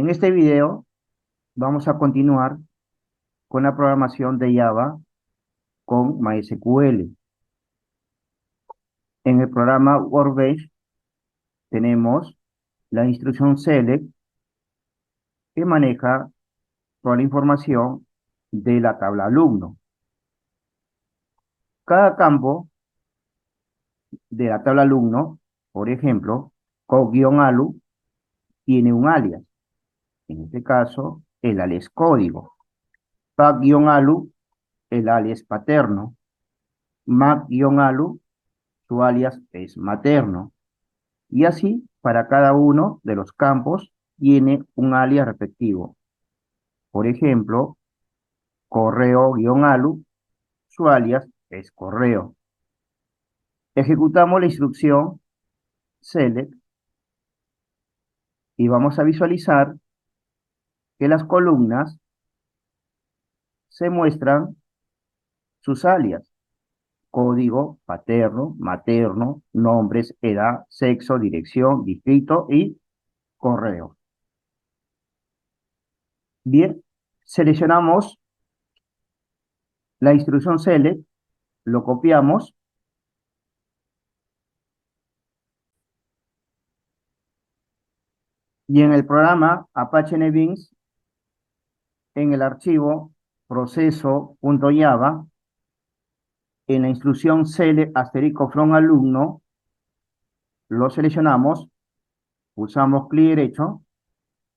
En este video vamos a continuar con la programación de Java con MySQL. En el programa Workbench tenemos la instrucción select que maneja toda la información de la tabla alumno. Cada campo de la tabla alumno, por ejemplo, co-alu, tiene un alias. En este caso, el alias código. Pack-alu, el alias paterno. Mac-alu, su alias es materno. Y así, para cada uno de los campos, tiene un alias respectivo. Por ejemplo, correo-alu, su alias es correo. Ejecutamos la instrucción select y vamos a visualizar que las columnas se muestran sus alias: código, paterno, materno, nombres, edad, sexo, dirección, distrito y correo. Bien, seleccionamos la instrucción select, lo copiamos y en el programa Apache NetBeans, en el archivo proceso.java, en la instrucción select asterisco from alumno, lo seleccionamos, pulsamos clic derecho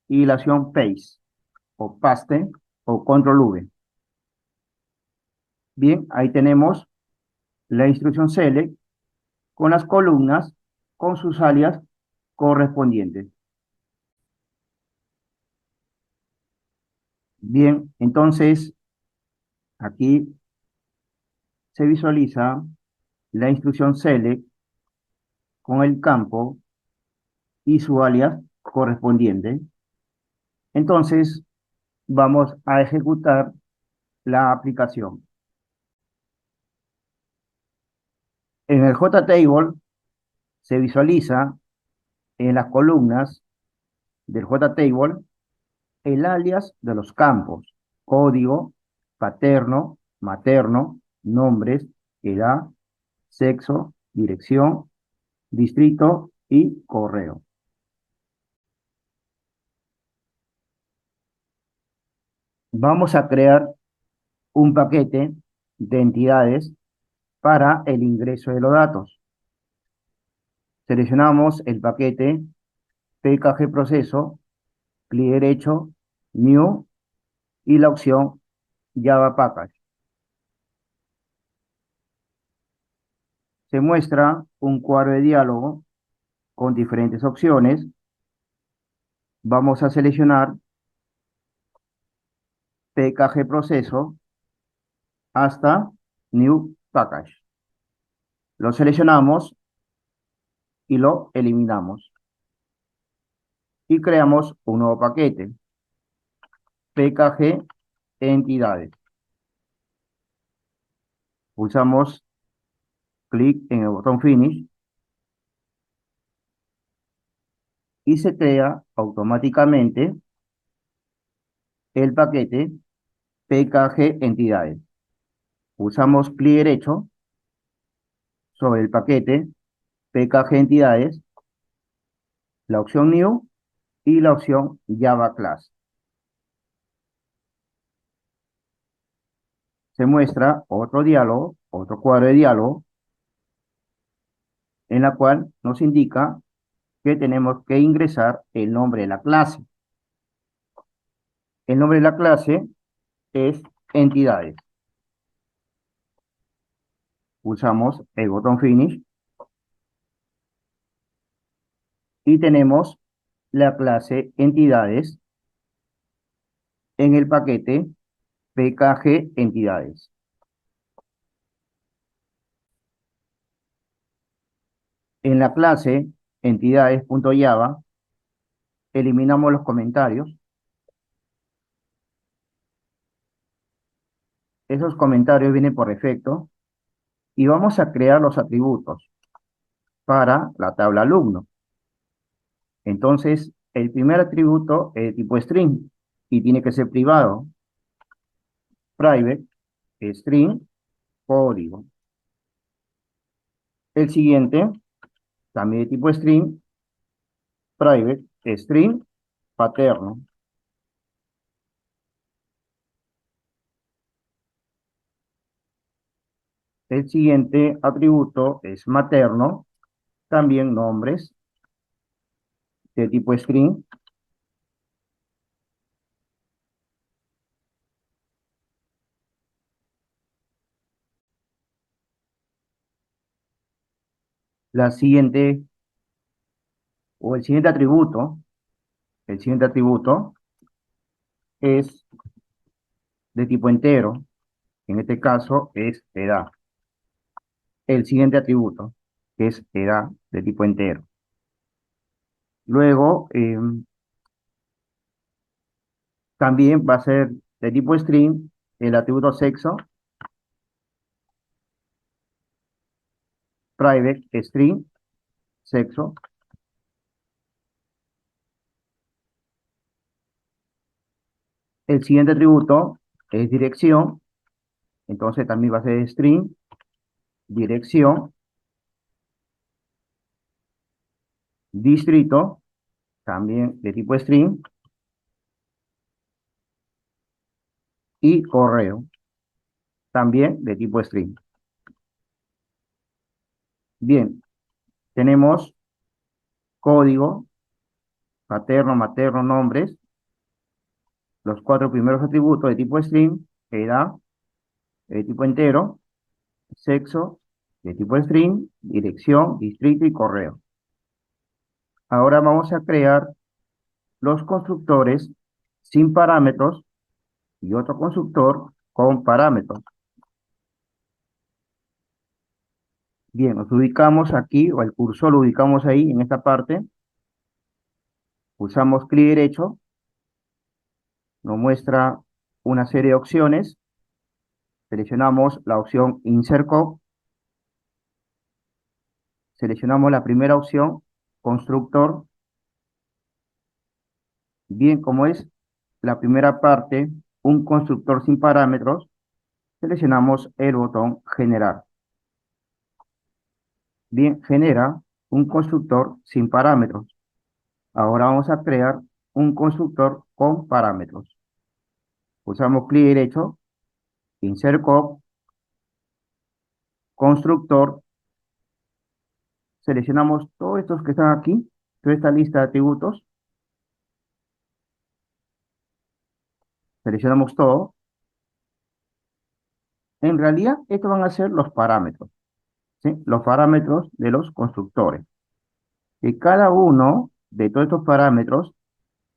y la acción paste o paste o control V. Bien, ahí tenemos la instrucción select con las columnas con sus alias correspondientes. Bien, entonces aquí se visualiza la instrucción select con el campo y su alias correspondiente. Entonces vamos a ejecutar la aplicación. En el JTable se visualiza en las columnas del JTable el alias de los campos: código, paterno, materno, nombres, edad, sexo, dirección, distrito y correo. Vamos a crear un paquete de entidades para el ingreso de los datos. Seleccionamos el paquete pkg proceso, clic derecho, New y la opción Java Package. Se muestra un cuadro de diálogo con diferentes opciones. Vamos a seleccionar pkg proceso hasta New Package. Lo seleccionamos y lo eliminamos. Y creamos un nuevo paquete, pkg entidades. Pulsamos clic en el botón Finish y se crea automáticamente el paquete pkg entidades. Pulsamos clic derecho sobre el paquete pkg entidades, la opción New y la opción Java Class. Se muestra otro diálogo, otro cuadro de diálogo, en la cual nos indica que tenemos que ingresar el nombre de la clase. El nombre de la clase es entidades. Pulsamos el botón Finish y tenemos la clase entidades en el paquete pkg entidades. En la clase entidades.java eliminamos los comentarios. Esos comentarios vienen por defecto y vamos a crear los atributos para la tabla alumno. Entonces el primer atributo es de tipo string y tiene que ser privado. Private, string, código. El siguiente, también de tipo string, private, string, paterno. El siguiente atributo es materno, también nombres de tipo string. La siguiente, o el siguiente atributo es de tipo entero. En este caso es edad. El siguiente atributo, que es edad de tipo entero. Luego, también va a ser de tipo string el atributo sexo, private, string, sexo. El siguiente atributo es dirección, entonces también va a ser string, dirección, distrito, también de tipo string, y correo, también de tipo string. Bien, tenemos código, paterno, materno, nombres, los cuatro primeros atributos de tipo string, edad, de tipo entero, sexo, de tipo string, dirección, distrito y correo. Ahora vamos a crear los constructores sin parámetros y otro constructor con parámetros. Bien, nos ubicamos aquí, o el cursor lo ubicamos ahí, en esta parte. Pulsamos clic derecho, nos muestra una serie de opciones. Seleccionamos la opción Insert Code. Seleccionamos la primera opción, constructor. Bien, como es la primera parte, un constructor sin parámetros, seleccionamos el botón Generar. Bien, genera un constructor sin parámetros. Ahora vamos a crear un constructor con parámetros. Pulsamos clic derecho, Insert Code, constructor. Seleccionamos todos estos que están aquí, toda esta lista de atributos. Seleccionamos todo. En realidad, estos van a ser los parámetros, ¿sí? Los parámetros de los constructores. Y cada uno de todos estos parámetros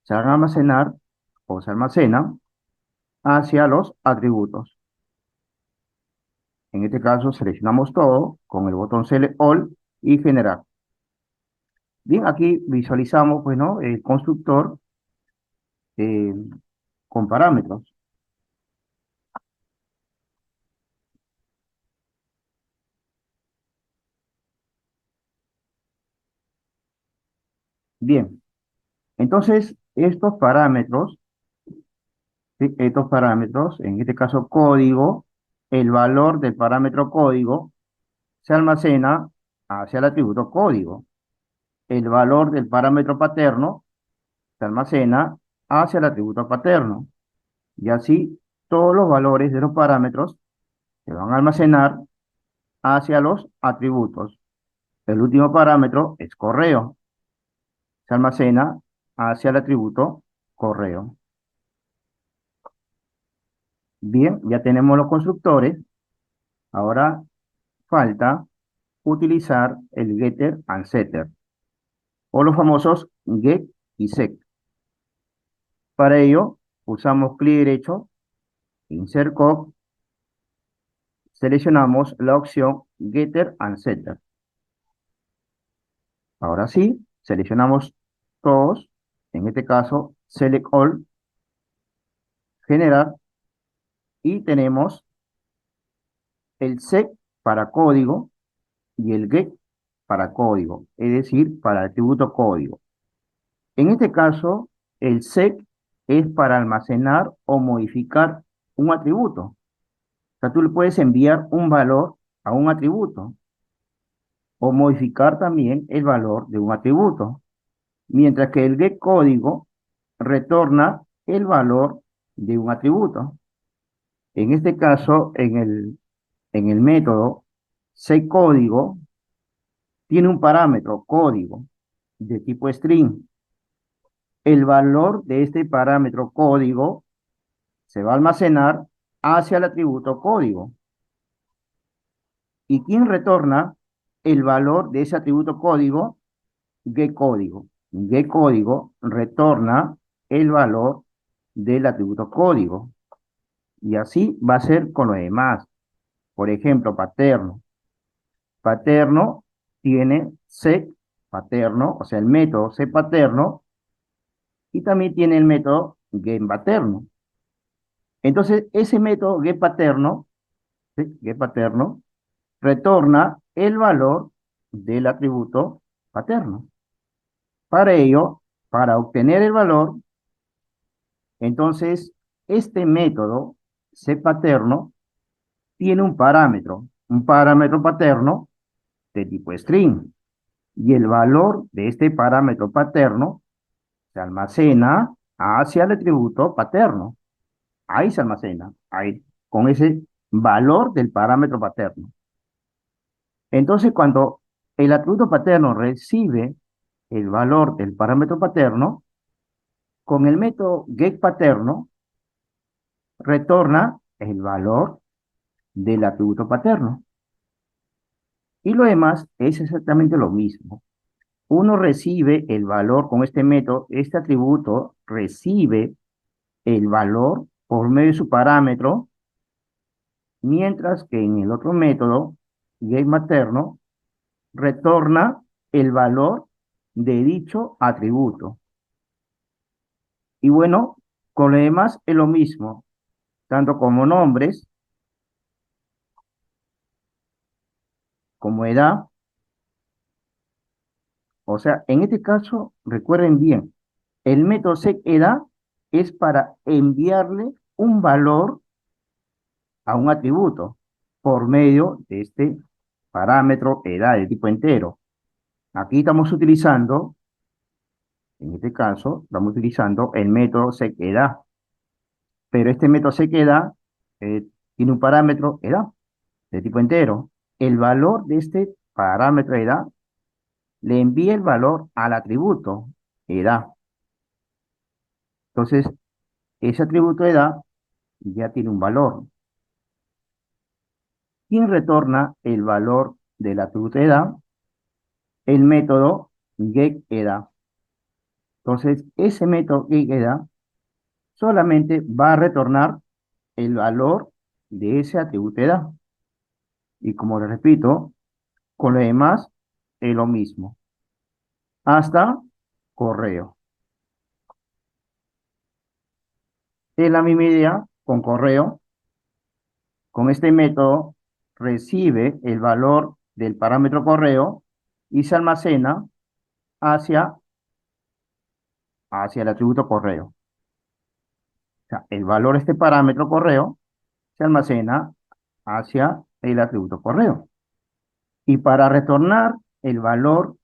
se van a almacenar o se almacenan hacia los atributos. En este caso, seleccionamos todo con el botón Select All y Generar. Bien, aquí visualizamos, pues, ¿no?, el constructor eh, con parámetros. Bien, entonces estos parámetros, en este caso código, el valor del parámetro código se almacena hacia el atributo código. El valor del parámetro paterno se almacena hacia el atributo paterno. Y así todos los valores de los parámetros se van a almacenar hacia los atributos. El último parámetro es correo. Se almacena hacia el atributo correo. Bien, ya tenemos los constructores. Ahora falta utilizar el getter and setter, o los famosos get y set. Para ello, usamos clic derecho, Insert Code, seleccionamos la opción getter and setter. Ahora sí, seleccionamos todos, en este caso, Select All, Generar, y tenemos el set para código y el get para código, es decir, para el atributo código. En este caso, el sec es para almacenar o modificar un atributo. O sea, tú le puedes enviar un valor a un atributo o modificar también el valor de un atributo. Mientras que el getCódigo retorna el valor de un atributo. En este caso, en el método setCódigo tiene un parámetro código de tipo string. El valor de este parámetro código se va a almacenar hacia el atributo código. ¿Y quién retorna el valor de ese atributo código? getCódigo. getCódigo retorna el valor del atributo código. Y así va a ser con lo demás. Por ejemplo, paterno. Paterno tiene set paterno, o sea, el método set paterno, y también tiene el método getPaterno. Entonces, ese método getPaterno, ¿sí? getPaterno, retorna el valor del atributo paterno. Para ello, para obtener el valor, entonces, este método setPaterno tiene un parámetro paterno de tipo string. Y el valor de este parámetro paterno se almacena hacia el atributo paterno. Ahí se almacena, ahí, con ese valor del parámetro paterno. Entonces, cuando el atributo paterno recibe el valor del parámetro paterno, con el método getPaterno retorna el valor del atributo paterno. Y lo demás es exactamente lo mismo. Uno recibe el valor con este método, este atributo recibe el valor por medio de su parámetro, mientras que en el otro método, getMaterno, retorna el valor de dicho atributo. Y bueno, con lo demás es lo mismo, tanto como nombres, como edad. O sea, en este caso, recuerden bien, el método setEdad es para enviarle un valor a un atributo por medio de este parámetro edad de tipo entero. Aquí estamos utilizando, en este caso, estamos utilizando el método setEdad, pero este método setEdad tiene un parámetro edad de tipo entero. El valor de este parámetro edad le envía el valor al atributo edad. Entonces, ese atributo edad ya tiene un valor. ¿Quién retorna el valor del atributo edad? El método getEdad. Entonces, ese método getEdad solamente va a retornar el valor de ese atributo edad. Y como les repito, con lo demás es lo mismo. Hasta correo. Es la misma idea con correo. Con este método recibe el valor del parámetro correo y se almacena hacia, hacia el atributo correo. O sea, el valor de este parámetro correo se almacena hacia el atributo correo. Y para retornar el valor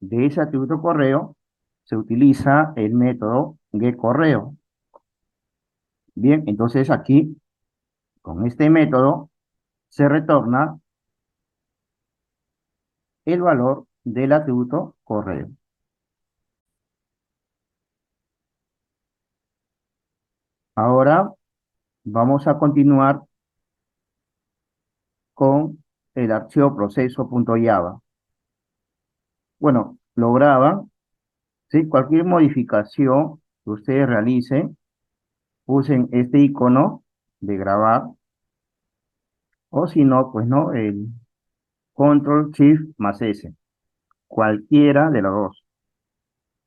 de ese atributo correo, se utiliza el método getCorreo. Bien, entonces aquí, con este método, se retorna el valor del atributo correo. Ahora vamos a continuar con el archivo proceso.java. Bueno, lo graban, ¿sí? Cualquier modificación que ustedes realicen, usen este icono de grabar, o si no, pues no, el Control Shift más S, cualquiera de los dos.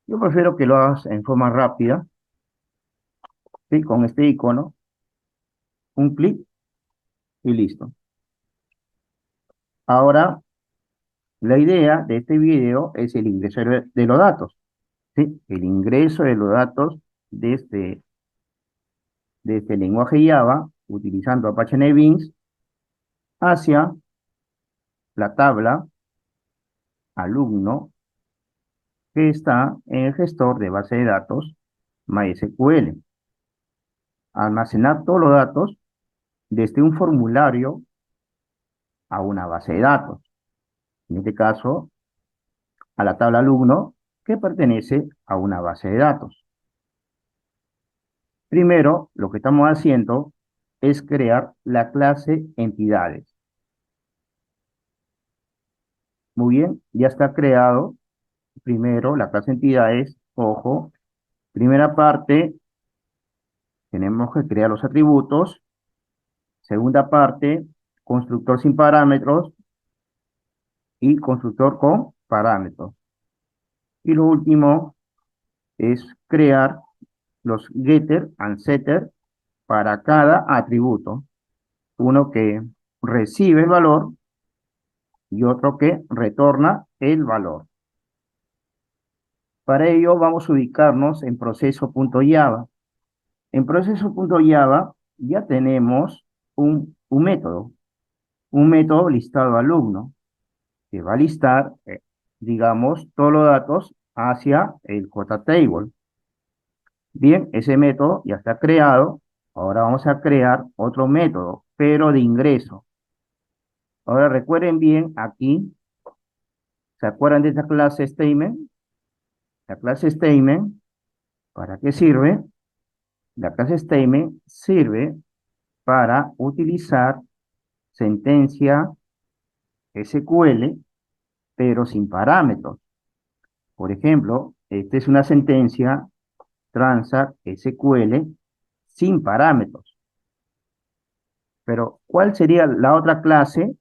Yo prefiero que lo hagas en forma rápida, ¿sí? Con este icono, un clic y listo. Ahora, la idea de este video es el ingreso de los datos. ¿sí? El ingreso de los datos de este lenguaje Java, utilizando Apache NetBeans, hacia la tabla alumno que está en el gestor de base de datos MySQL. Almacenar todos los datos desde un formulario a una base de datos. En este caso, a la tabla alumno que pertenece a una base de datos. Primero, lo que estamos haciendo es crear la clase entidades. Muy bien, ya está creado. Primero, la clase entidades, ojo, primera parte, tenemos que crear los atributos. Segunda parte, constructor sin parámetros y constructor con parámetros. Y lo último es crear los getter and setter para cada atributo. Uno que recibe el valor y otro que retorna el valor. Para ello vamos a ubicarnos en proceso.java. En proceso.java ya tenemos un método listado alumno, que va a listar, digamos, todos los datos hacia el JTable. Bien, ese método ya está creado. Ahora vamos a crear otro método, pero de ingreso. Ahora recuerden bien aquí, ¿se acuerdan de esta clase statement? La clase statement, ¿para qué sirve? La clase statement sirve para utilizar sentencia SQL, pero sin parámetros. Por ejemplo, esta es una sentencia transact SQL sin parámetros. Pero, ¿cuál sería la otra clase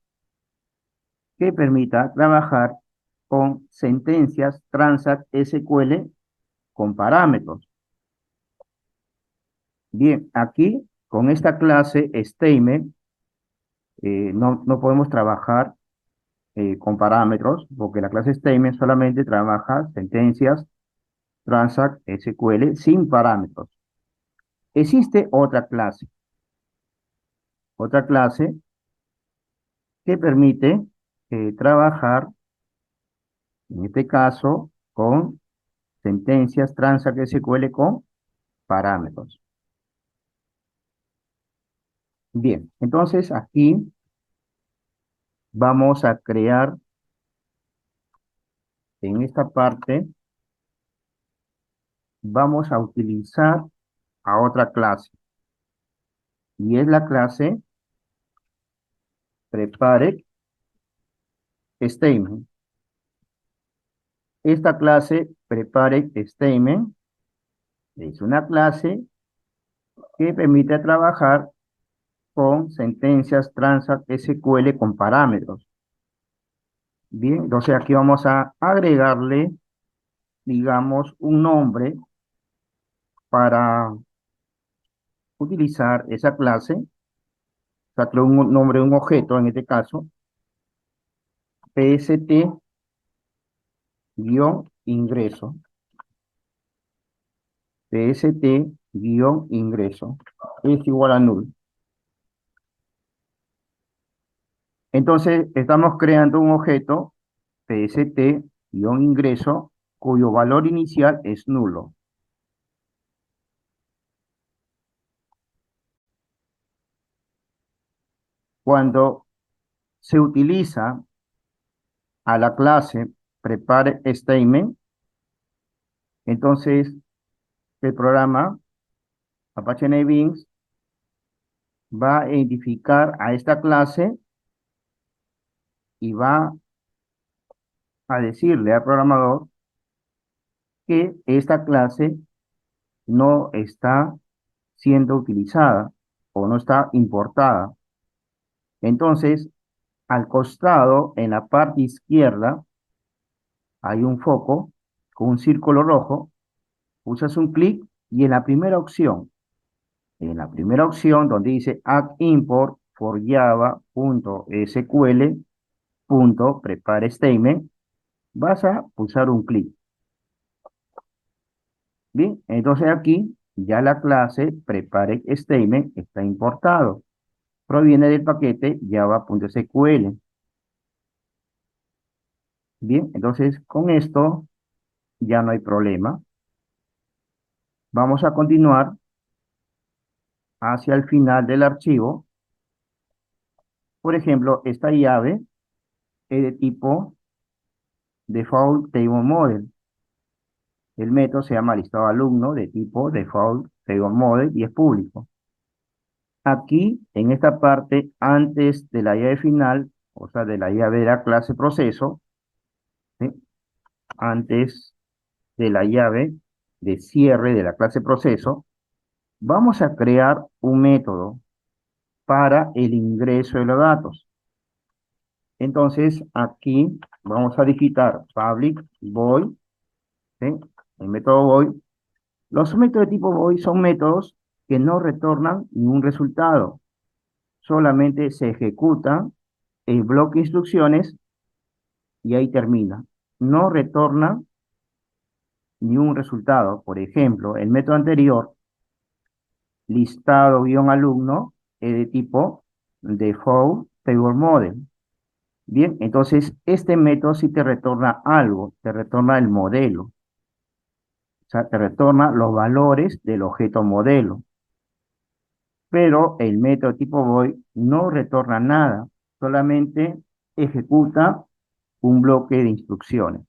que permita trabajar con sentencias transact SQL con parámetros? Bien, aquí con esta clase statement no podemos trabajar con parámetros porque la clase statement solamente trabaja sentencias transact SQL sin parámetros. Existe otra clase que permite trabajar, en este caso, con sentencias transact SQL con parámetros. Bien, entonces aquí vamos a crear en esta parte, vamos a utilizar a otra clase y es la clase prepare statement. Esta clase prepare statement es una clase que permite trabajar con sentencias transact SQL con parámetros. Bien, entonces aquí vamos a agregarle, digamos, un nombre para utilizar esa clase. Sacarle un nombre de un objeto, en este caso, pst-ingreso. pst-ingreso es igual a null. Entonces, estamos creando un objeto pst-ingreso cuyo valor inicial es nulo. Cuando se utiliza a la clase prepare statement, entonces el programa Apache NetBeans va a identificar a esta clase y va a decirle al programador que esta clase no está siendo utilizada o no está importada. Entonces, al costado, en la parte izquierda, hay un foco con un círculo rojo. Usas un clic y en la primera opción donde dice add import for java.sql.prepare statement, vas a pulsar un clic. Bien, entonces aquí ya la clase prepare statement está importado. Proviene del paquete java.sql. Bien, entonces con esto ya no hay problema. Vamos a continuar hacia el final del archivo. Por ejemplo, esta llave es de tipo default table model. El método se llama listado alumno de tipo default table model y es público. Aquí, en esta parte, antes de la llave final, o sea, de la llave de la clase proceso, ¿sí? Antes de la llave de cierre de la clase proceso, vamos a crear un método para el ingreso de los datos. Entonces, aquí vamos a digitar public void, ¿sí? El método void. Los métodos de tipo void son métodos que no retornan ningún resultado. Solamente se ejecuta el bloque de instrucciones y ahí termina. No retorna ni un resultado. Por ejemplo, el método anterior, listado-alumno, es de tipo default table model. Bien, entonces este método sí te retorna algo, te retorna el modelo, o sea, te retorna los valores del objeto modelo. Pero el método tipo void no retorna nada, solamente ejecuta un bloque de instrucciones.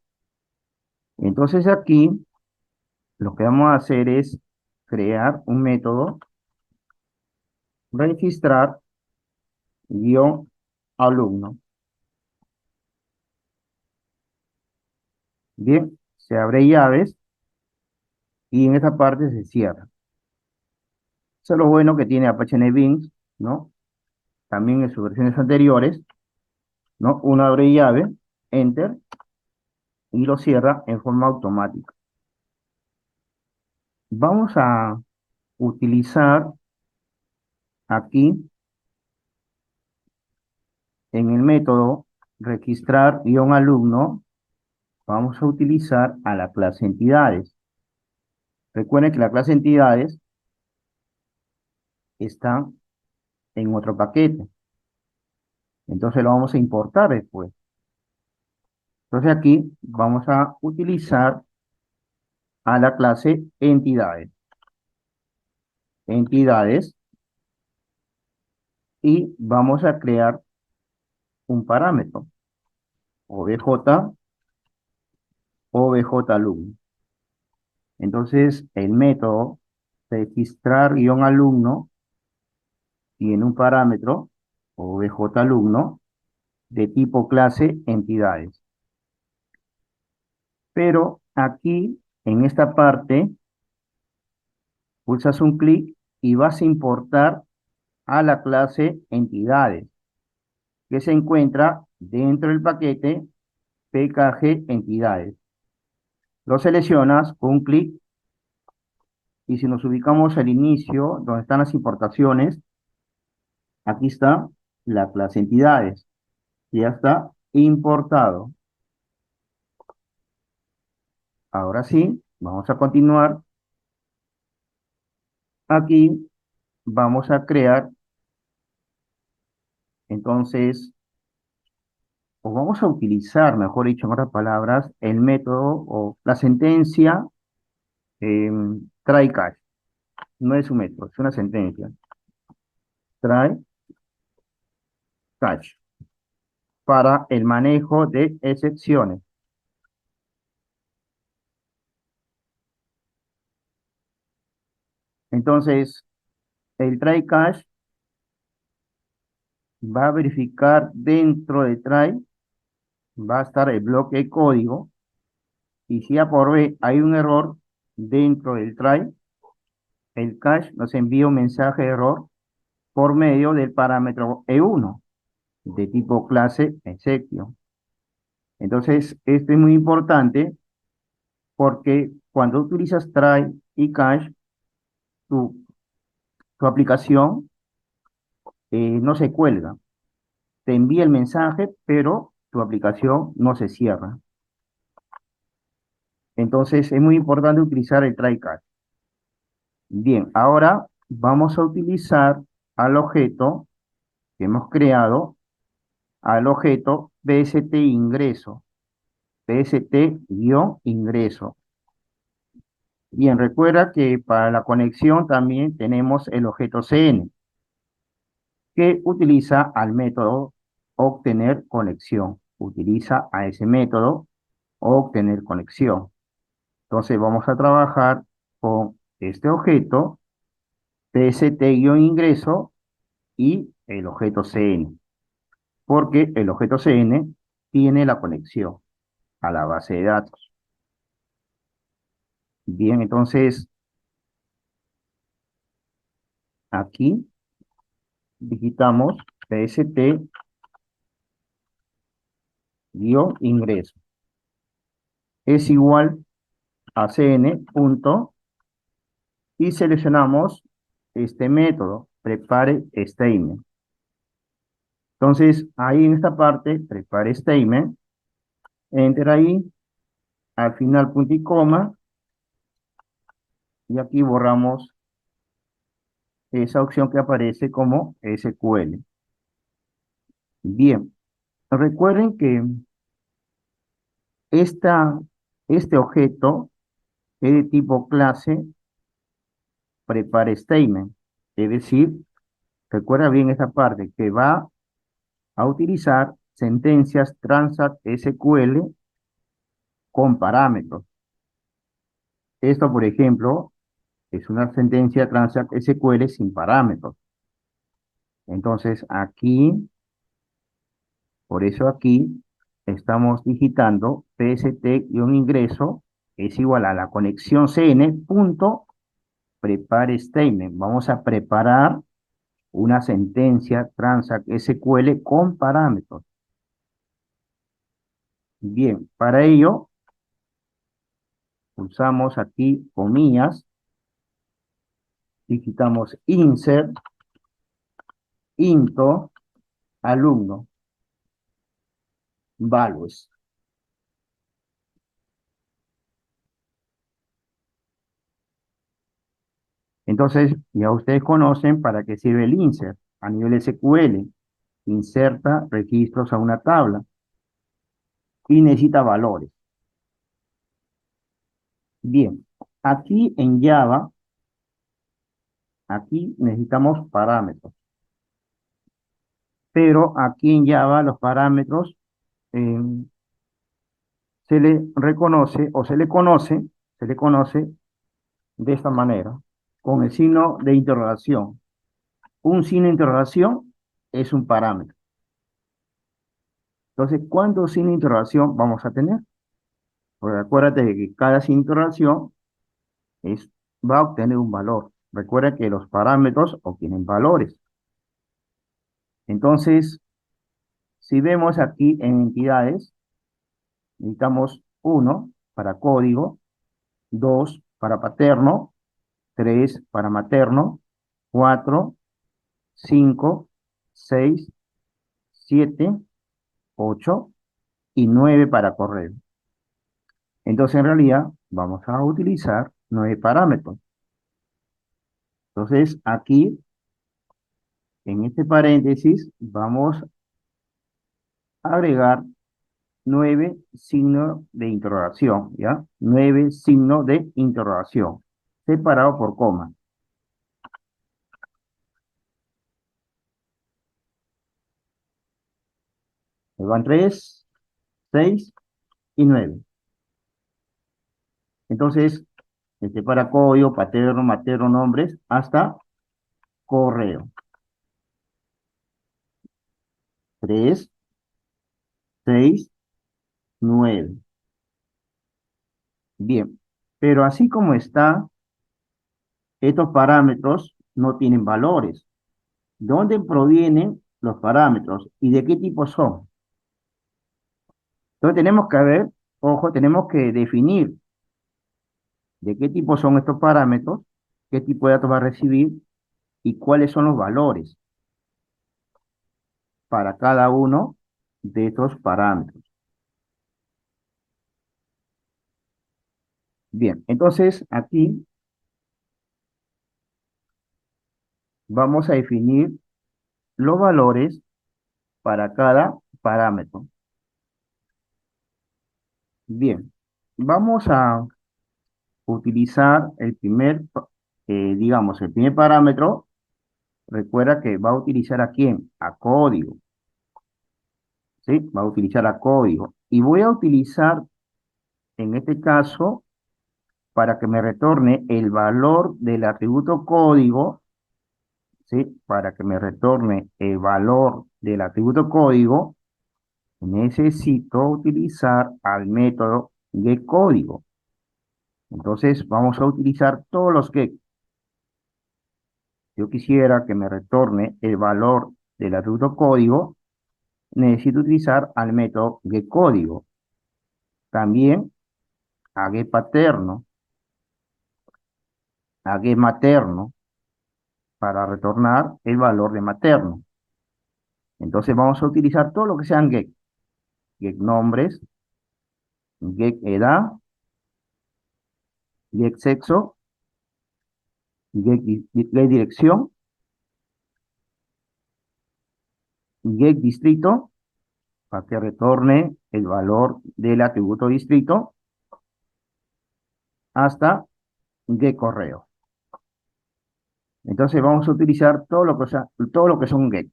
Entonces aquí lo que vamos a hacer es crear un método registrar guión alumno. Bien, se abre llaves y en esta parte se cierra. Eso es lo bueno que tiene Apache NetBeans, ¿no? También en sus versiones anteriores, ¿no? Uno abre llave, enter, y lo cierra en forma automática. Vamos a utilizar aquí en el método registrar guión alumno, vamos a utilizar a la clase entidades. Recuerden que la clase entidades está en otro paquete. Entonces lo vamos a importar después. Entonces aquí vamos a utilizar a la clase entidades. Entidades y vamos a crear un parámetro. obj alumno. Entonces el método registrar guión alumno tiene un parámetro obj alumno de tipo clase entidades. Pero aquí en esta parte pulsas un clic y vas a importar a la clase entidades, que se encuentra dentro del paquete pkg entidades. Lo seleccionas con un clic y si nos ubicamos al inicio, donde están las importaciones, aquí está la clase entidades. Ya está importado. Ahora sí, vamos a continuar. Aquí vamos a crear, entonces, o vamos a utilizar, mejor dicho, en otras palabras, el método o la sentencia try catch. No es un método, es una sentencia. Try catch para el manejo de excepciones. Entonces, el try catch va a verificar dentro de try, va a estar el bloque de código, y si a por B hay un error dentro del try, el catch nos envía un mensaje de error por medio del parámetro E1 de tipo clase exception. Entonces, esto es muy importante porque cuando utilizas try y catch, tu, tu aplicación no se cuelga. Te envía el mensaje, pero tu aplicación no se cierra. Entonces es muy importante utilizar el try catch. Bien, ahora vamos a utilizar al objeto que hemos creado, al objeto PST ingreso, PST-ingreso. Bien, recuerda que para la conexión también tenemos el objeto CN, que utiliza al método obtener conexión. Utiliza a ese método obtener conexión. Entonces vamos a trabajar con este objeto, PST-ingreso y el objeto CN, porque el objeto CN tiene la conexión a la base de datos. Bien, entonces aquí digitamos PST-ingreso. Es igual a cn punto y seleccionamos este método, prepare statement. Entonces, ahí en esta parte, prepare statement, enter ahí, al final punto y coma, y aquí borramos esa opción que aparece como SQL. Bien, recuerden que esta, este objeto es de tipo clase prepare statement, es decir, recuerda bien esta parte que va a utilizar sentencias transact SQL con parámetros. Esto, por ejemplo, es una sentencia transact SQL sin parámetros. Entonces, aquí, por eso aquí, estamos digitando PST-ingreso es igual a la conexión CN punto prepare statement. Vamos a preparar una sentencia transact SQL con parámetros. Bien, para ello, pulsamos aquí comillas, digitamos insert into alumno values. Entonces, ya ustedes conocen para qué sirve el insert a nivel SQL. Inserta registros a una tabla y necesita valores. Bien, aquí en Java, aquí necesitamos parámetros. Pero aquí en Java los parámetros eh, se le reconoce o se le conoce de esta manera, con el signo de interrogación. Un signo de interrogación es un parámetro. Entonces, ¿cuántos signos de interrogación vamos a tener? Porque acuérdate de que cada signo de interrogación va a obtener un valor. Recuerda que los parámetros obtienen valores. Entonces, si vemos aquí en entidades, necesitamos 1 para código, 2 para paterno, 3 para materno, 4, 5, 6, 7, 8 y 9 para correo. Entonces, en realidad, vamos a utilizar 9 parámetros. Entonces, aquí, en este paréntesis, vamos a agregar 9 signos de interrogación, ¿ya? 9 signos de interrogación, separado por coma. Me van 3, 6 y 9. Entonces, para código, paterno, materno, nombres, hasta correo. 3, 6, 9. Bien, pero así como está, estos parámetros no tienen valores. ¿Dónde provienen los parámetros y de qué tipo son? Entonces tenemos que ver, ojo, tenemos que definir de qué tipo son estos parámetros, qué tipo de datos va a recibir y cuáles son los valores para cada uno de estos parámetros. Bien, entonces aquí vamos a definir los valores para cada parámetro. Bien, vamos a utilizar digamos, el primer parámetro. Recuerda que va a utilizar a quién, a código, ¿sí? Va a utilizar a código. Y voy a utilizar, en este caso, para que me retorne el valor del atributo código, ¿sí? Para que me retorne el valor del atributo código, necesito utilizar al método getCódigo. Entonces, vamos a utilizar todos los get. Yo quisiera que me retorne el valor del atributo código, necesito utilizar al método getCódigo. También a getPaterno, a getMaterno, para retornar el valor de materno. Entonces vamos a utilizar todo lo que sean get. Get nombres, get edad, get sexo, get dirección, get distrito, para que retorne el valor del atributo distrito, hasta get correo. Entonces vamos a utilizar todo lo que son get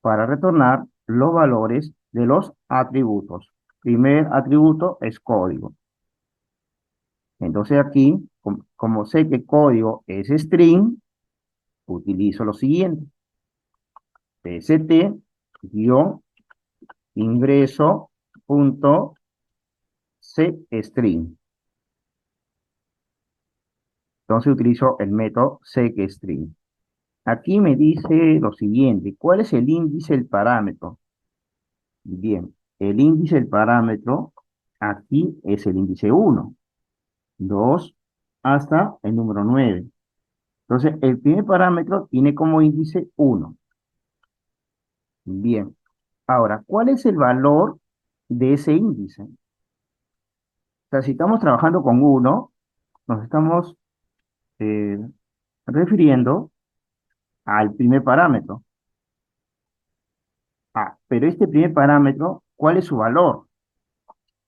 para retornar los valores de los atributos. Primer atributo es código. Entonces aquí, como sé que código es string, utilizo lo siguiente. tst-ingreso.setString. Entonces utilizo el método setString. Aquí me dice lo siguiente. ¿Cuál es el índice del parámetro? Bien, el índice del parámetro aquí es el índice 1, 2, hasta el número 9. Entonces, el primer parámetro tiene como índice 1. Bien, ahora, ¿cuál es el valor de ese índice? O sea, si estamos trabajando con 1, nos estamos eh, refiriendo al primer parámetro. Ah, pero este primer parámetro, ¿cuál es su valor?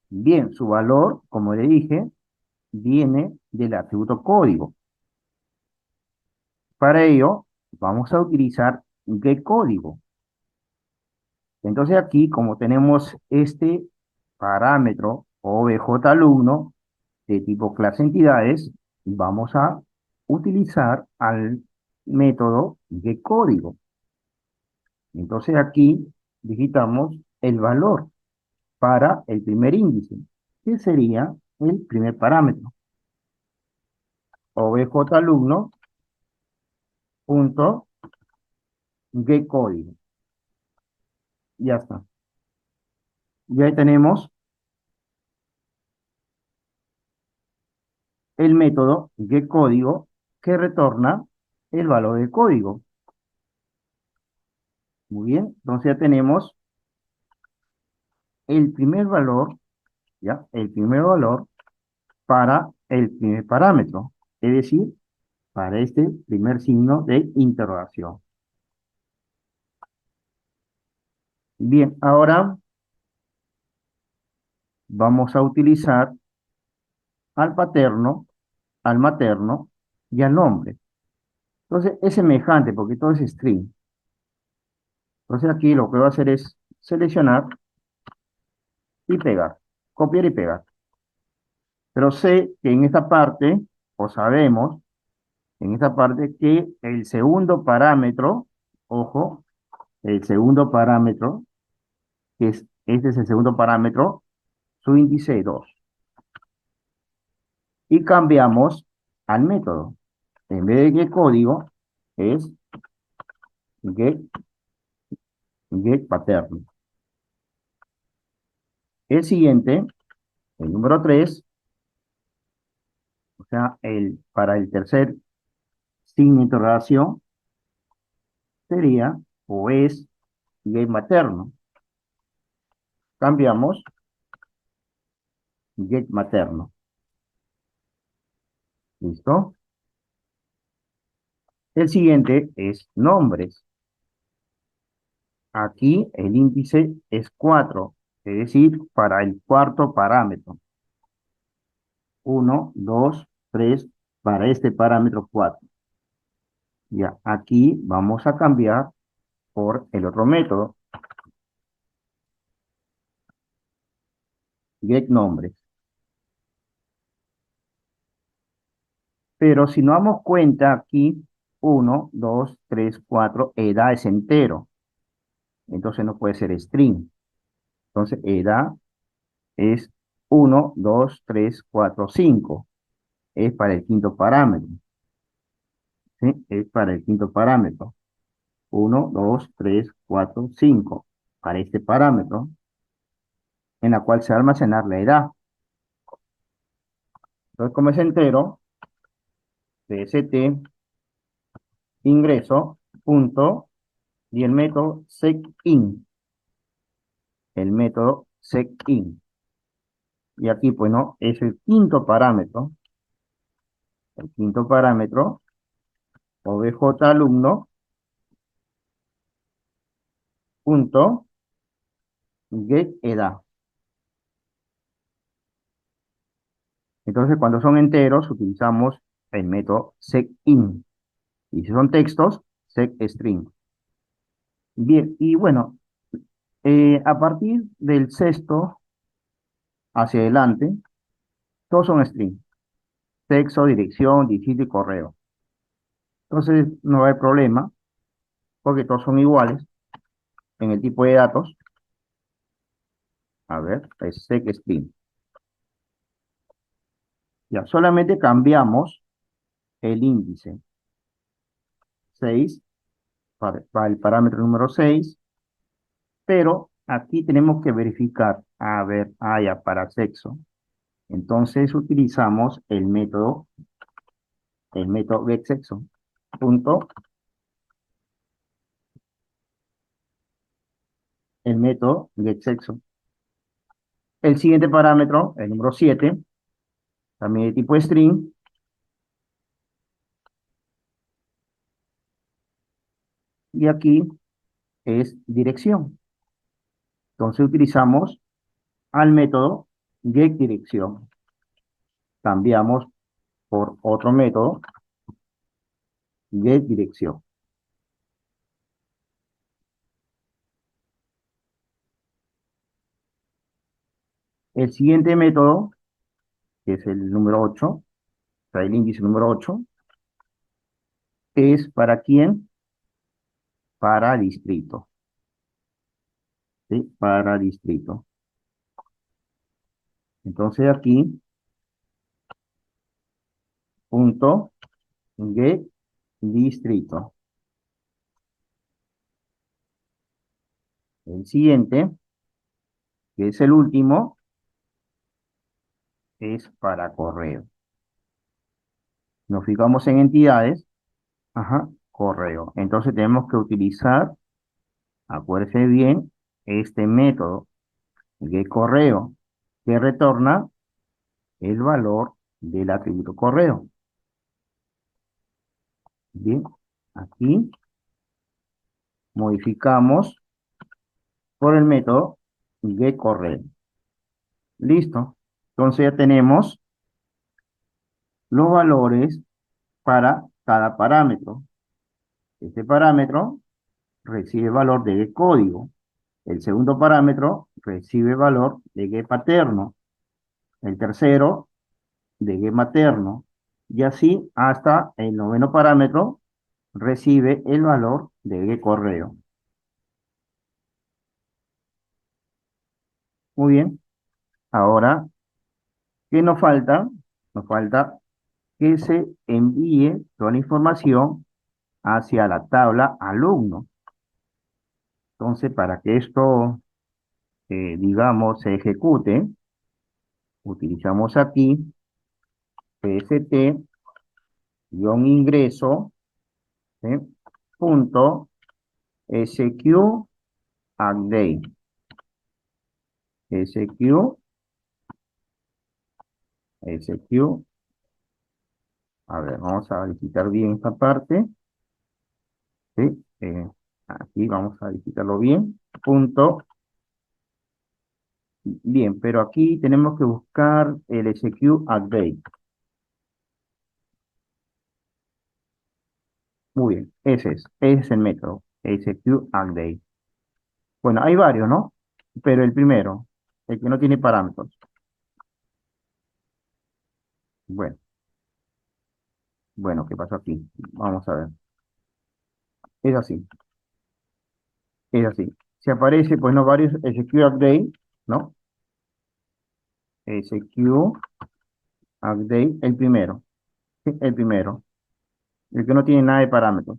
Bien, su valor, como le dije, viene del atributo código. Para ello, vamos a utilizar getCódigo. Entonces aquí, como tenemos este parámetro objalumno de tipo clase entidades, vamos a utilizar al método getCódigo. Entonces aquí digitamos el valor para el primer índice, que sería el primer parámetro. objalumno.getCódigo. Ya está. Ya tenemos el método getCódigo que retorna el valor del código. Muy bien, entonces ya tenemos el primer valor, ¿ya? El primer valor para el primer parámetro, es decir, para este primer signo de interrogación. Bien, ahora vamos a utilizar al paterno, al materno y al nombre. Entonces es semejante porque todo es string. Entonces aquí lo que voy a hacer es seleccionar y pegar, copiar y pegar. Pero sé que en esta parte, o sabemos, en esta parte que el segundo parámetro, ojo, el segundo parámetro, este es el segundo parámetro, su índice 2. Y cambiamos al método. En vez de getCódigo, es getPaterno. El siguiente, el número 3, o sea, para el tercer signo de interrogación, sería o es getMaterno. Cambiamos get materno. ¿Listo? El siguiente es nombres. Aquí el índice es 4, es decir, para el cuarto parámetro. 1, 2, 3, para este parámetro 4. Ya, aquí vamos a cambiar por el otro método, get nombres. Pero si nos damos cuenta aquí, 1, 2, 3, 4, edad es entero. Entonces no puede ser string. Entonces edad es 1, 2, 3, 4, 5. Es para el quinto parámetro. ¿Sí? Es para el quinto parámetro. 1, 2, 3, 4, 5. Para este parámetro, en la cual se va a almacenar la edad. Entonces, como es entero, tst ingreso punto y el método setin. El método setin. Y aquí, pues no, es el quinto parámetro. El quinto parámetro, obj alumno punto get edad. Entonces, cuando son enteros, utilizamos el método setin. Y si son textos, secstring. Bien, y bueno, a partir del sexto hacia adelante, todos son string. Texto, dirección, dígito y correo. Entonces, no hay problema, porque todos son iguales en el tipo de datos. A ver, es secstring. Ya, solamente cambiamos el índice 6 para el parámetro número 6, pero aquí tenemos que verificar, a ver, ya para sexo. Entonces utilizamos el método getSexo. Punto, el método getSexo. El siguiente parámetro, el número 7, también de tipo string, y aquí es dirección. Entonces utilizamos al método getDirección. Cambiamos por otro método, getDirección. El siguiente método, que es el número 8, o sea, el índice número 8, es para quién? Para distrito. ¿Sí? Para distrito. Entonces aquí, punto, get distrito. El siguiente, que es el último, es para correo. Nos fijamos en entidades, ajá, correo. Entonces tenemos que utilizar, acuérdense bien, este método de correo que retorna el valor del atributo correo. Bien, aquí modificamos por el método getCorreo. Listo. Entonces ya tenemos los valores para cada parámetro. Este parámetro recibe valor de getCódigo. El segundo parámetro recibe valor de getPaterno. El tercero de getMaterno. Y así hasta el noveno parámetro recibe el valor de getCorreo. Muy bien. Ahora, ¿qué nos falta? Nos falta que se envíe toda la información hacia la tabla alumno. Entonces, para que esto, digamos, se ejecute, utilizamos aquí pst-ingreso, ¿sí? Punto squpdate. execute. A ver, vamos a verificar bien esta parte. ¿Sí? Aquí vamos a verificarlo bien. Punto. Bien, pero aquí tenemos que buscar el execute update. Muy bien, ese es el método, execute update. Bueno, hay varios, ¿no? Pero el primero, el que no tiene parámetros. Bueno, bueno, ¿qué pasa aquí? Vamos a ver. Es así, es así. Si aparece, pues no varios, execute update, ¿no? Execute update, el primero, ¿sí? El primero, el que no tiene nada de parámetros.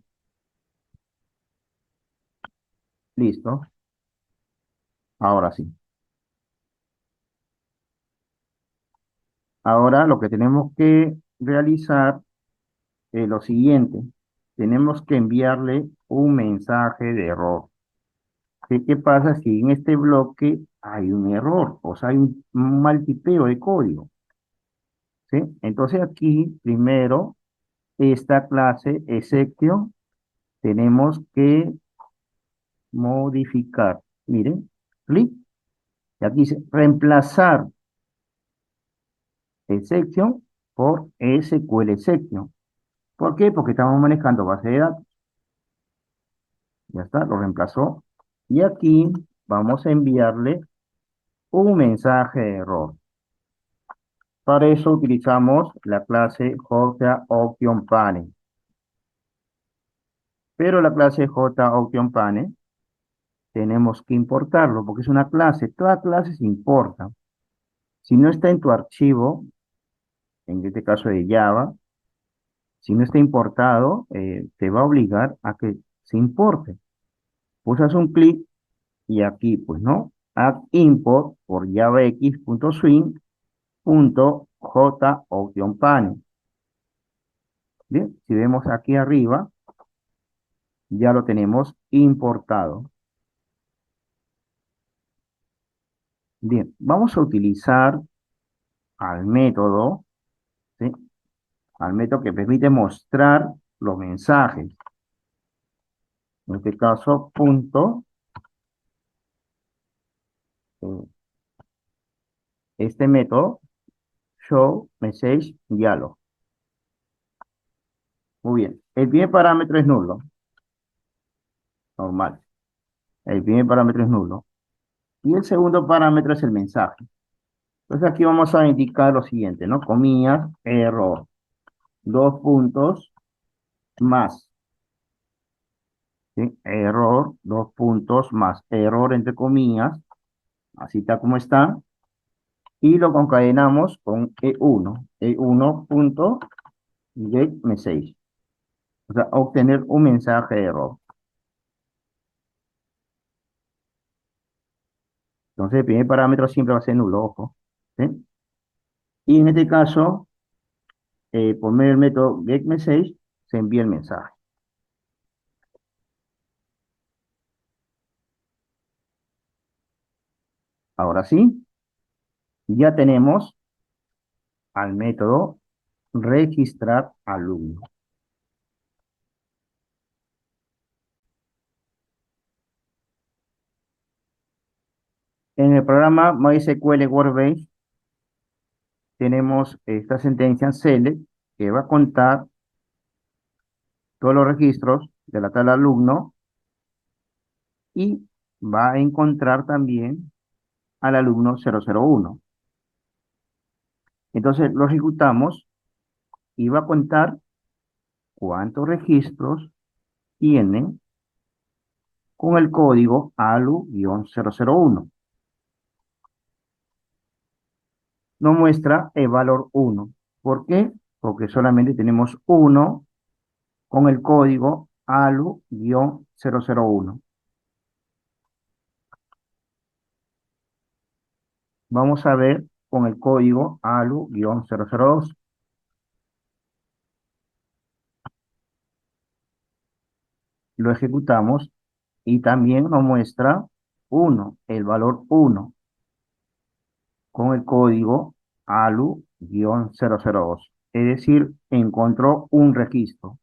Listo, ahora sí. Ahora lo que tenemos que realizar es lo siguiente. Tenemos que enviarle un mensaje de error. ¿Qué pasa si en este bloque hay un error? O sea, hay un mal tipeo de código. ¿Sí? Entonces aquí, primero, esta clase exception, tenemos que modificar. Miren, clic. Y aquí dice reemplazar exception por SQL exception. ¿Por qué? Porque estamos manejando base de datos. Ya está, lo reemplazó. Y aquí vamos a enviarle un mensaje de error. Para eso utilizamos la clase JOptionPanel. Pero la clase JOptionPanel tenemos que importarlo porque es una clase. Toda clase se importa. Si no está en tu archivo, en este caso de Java, si no está importado, te va a obligar a que se importe. Pulsas un clic y aquí, pues no, add import por javax.swing.jOptionPanel. Bien, si vemos aquí arriba, ya lo tenemos importado. Bien, vamos a utilizar al método, ¿sí? Al método que permite mostrar los mensajes. En este caso, punto, eh, este método, show message dialog. Muy bien, el primer parámetro es nulo, normal. El primer parámetro es nulo. Y el segundo parámetro es el mensaje. Entonces aquí vamos a indicar lo siguiente, ¿no? Comillas, error, dos puntos, más. ¿Sí? Error, dos puntos, más. Error entre comillas, así está como está. Y lo concadenamos con E1. E1 punto get message. O sea, obtener un mensaje de error. Entonces, el primer parámetro siempre va a ser nulo, ojo. ¿Sí? Y en este caso, por medio del método getMessage, se envía el mensaje. Ahora sí, ya tenemos al método registrar alumno. En el programa MySQL Workbench tenemos esta sentencia select que va a contar todos los registros de la tabla alumno y va a encontrar también al alumno 001. Entonces lo ejecutamos y va a contar cuántos registros tiene con el código ALU-001. Nos muestra el valor 1. ¿Por qué? Porque solamente tenemos uno con el código ALU-001. Vamos a ver con el código ALU-002. Lo ejecutamos y también nos muestra 1, el valor 1, con el código A-Lu-002. Es decir, encontró un registro.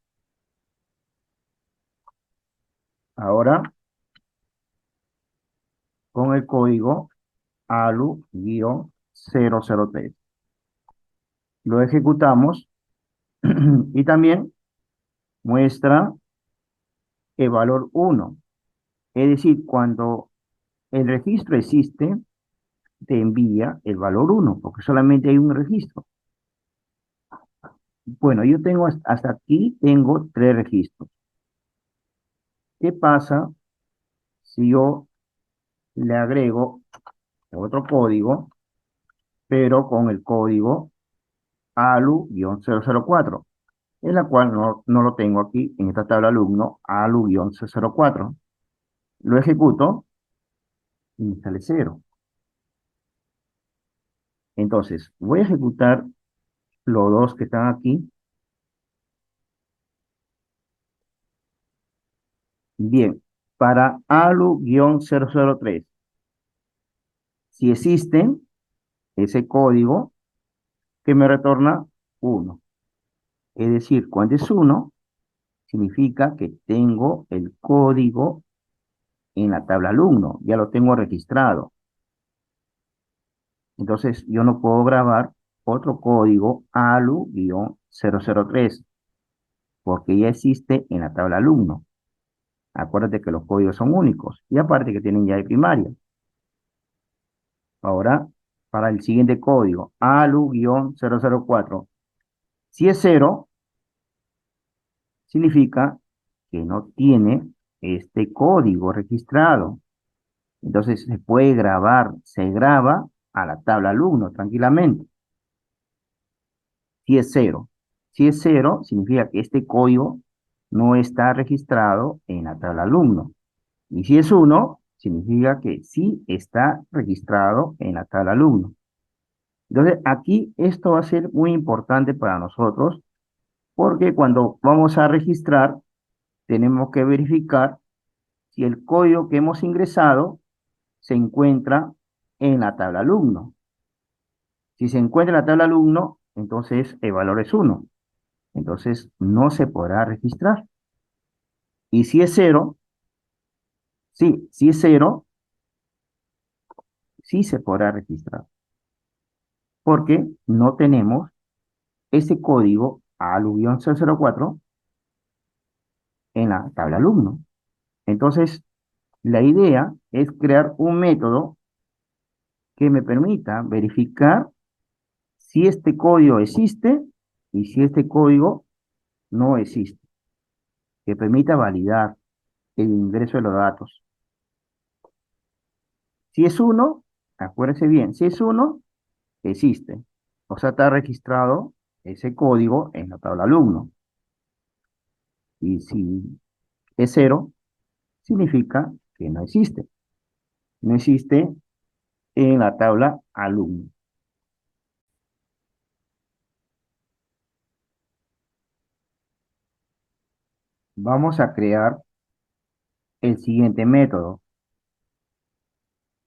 Ahora, con el código ALU-003. Lo ejecutamos y también muestra el valor 1. Es decir, cuando el registro existe, te envía el valor 1, porque solamente hay un registro. Bueno, yo tengo hasta aquí, tengo 3 registros. ¿Qué pasa si yo le agrego otro código, pero con el código ALU-004, en la cual no lo tengo aquí en esta tabla alumno, ALU-004? Lo ejecuto y me sale 0. Entonces, voy a ejecutar los dos que están aquí. Bien, para ALU-003, si existe ese código que me retorna 1. Es decir, cuando es 1, significa que tengo el código en la tabla alumno, ya lo tengo registrado. Entonces, yo no puedo grabar otro código ALU-003 porque ya existe en la tabla alumno. Acuérdate que los códigos son únicos y aparte que tienen llave primaria. Ahora, para el siguiente código, ALU-004, si es 0, significa que no tiene este código registrado. Entonces se puede grabar, se graba a la tabla alumno tranquilamente. Si es 0. Si es 0, significa que este código no está registrado en la tabla alumno. Y si es 1, significa que sí está registrado en la tabla alumno. Entonces, aquí esto va a ser muy importante para nosotros porque cuando vamos a registrar, tenemos que verificar si el código que hemos ingresado se encuentra en la tabla alumno. Si se encuentra en la tabla alumno, entonces el valor es 1. Entonces no se podrá registrar. Y si es 0, sí, si es 0, sí se podrá registrar. Porque no tenemos ese código ALU-004 en la tabla alumno. Entonces, la idea es crear un método que me permita verificar si este código existe y si este código no existe, que permita validar el ingreso de los datos. Si es 1, acuérdense bien, si es 1, existe. O sea, está registrado ese código en la tabla alumno. Y si es 0, significa que no existe. No existe en la tabla alumno. Vamos a crear el siguiente método,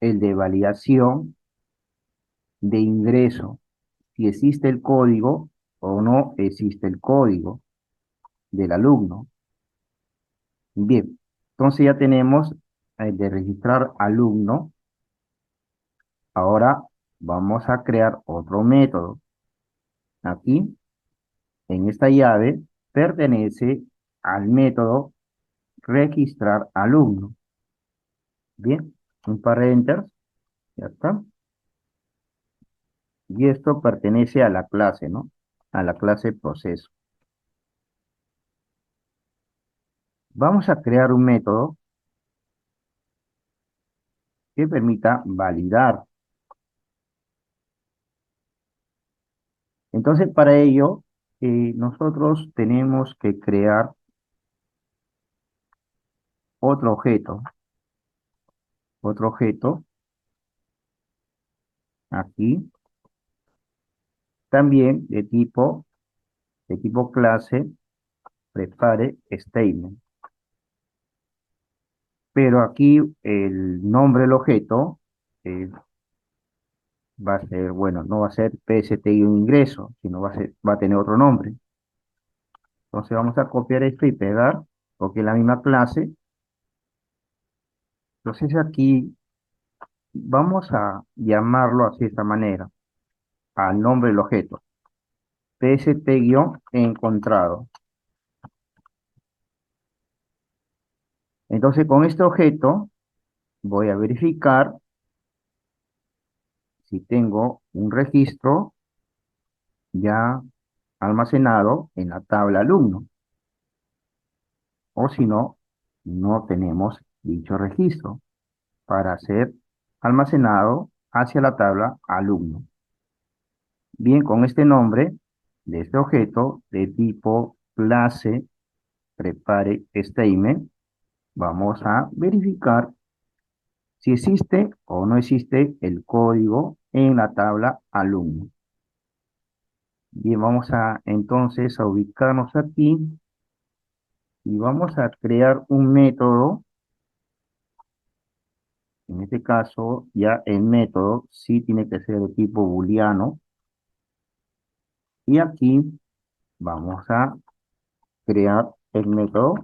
el de validación de ingreso, si existe el código o no existe el código del alumno. Bien, entonces ya tenemos el de registrar alumno. Ahora vamos a crear otro método. Aquí, en esta llave, pertenece al método registrar alumno. Bien, un par de enters, ya está. Y esto pertenece a la clase, ¿no? A la clase proceso. Vamos a crear un método que permita validar. Entonces, para ello, nosotros tenemos que crear otro objeto aquí, también de tipo clase, prepare statement. Pero aquí el nombre del objeto, va a ser, bueno, no va a ser PST-ingreso, sino va a tener otro nombre. Entonces vamos a copiar esto y pegar, porque es la misma clase. Entonces aquí vamos a llamarlo así de esta manera, al nombre del objeto. PST-encontrado. Entonces con este objeto voy a verificar si tengo un registro ya almacenado en la tabla alumno, o si no, no tenemos dicho registro para ser almacenado hacia la tabla alumno. Bien, con este nombre de este objeto de tipo clase prepare statement, vamos a verificar si existe o no existe el código en la tabla alumno. Bien, vamos a entonces a ubicarnos aquí y vamos a crear un método. En este caso, ya el método sí tiene que ser de tipo booleano. Y aquí vamos a crear el método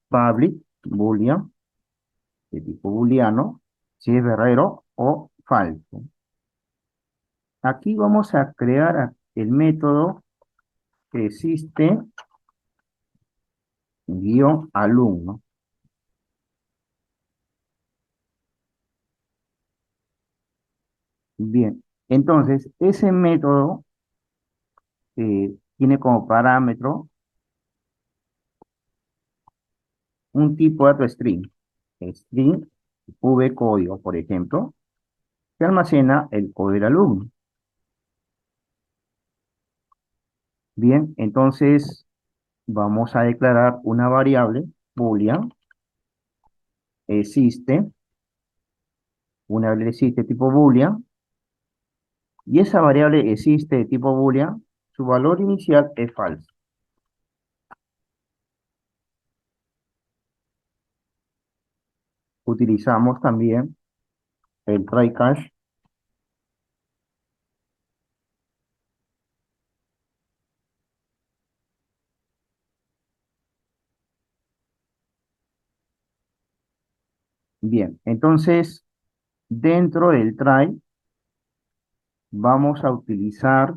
public boolean de tipo booleano, si es verdadero o falso. Aquí vamos a crear el método que existe guión alumno. Bien, entonces ese método tiene como parámetro un tipo de dato string. String v código, por ejemplo, que almacena el código del alumno. Bien, entonces vamos a declarar una variable boolean. Existe, una variable existe tipo boolean, y esa variable existe de tipo boolean, su valor inicial es falso. Utilizamos también el try catch. Bien, entonces dentro del try vamos a utilizar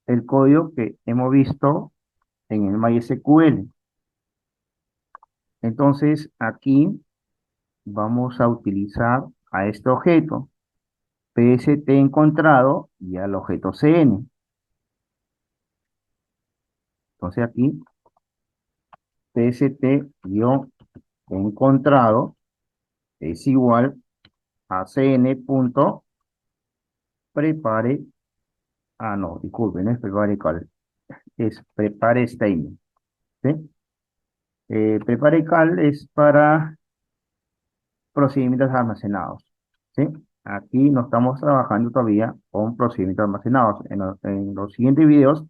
el código que hemos visto en el MySQL. Entonces aquí vamos a utilizar a este objeto PST encontrado y al objeto CN. Entonces aquí PST-encontrado es igual a cn.prepare, no, disculpen, no es prepare cal, es prepare statement, ¿sí? Prepare cal es para procedimientos almacenados, ¿sí? Aquí no estamos trabajando todavía con procedimientos almacenados. En los siguientes videos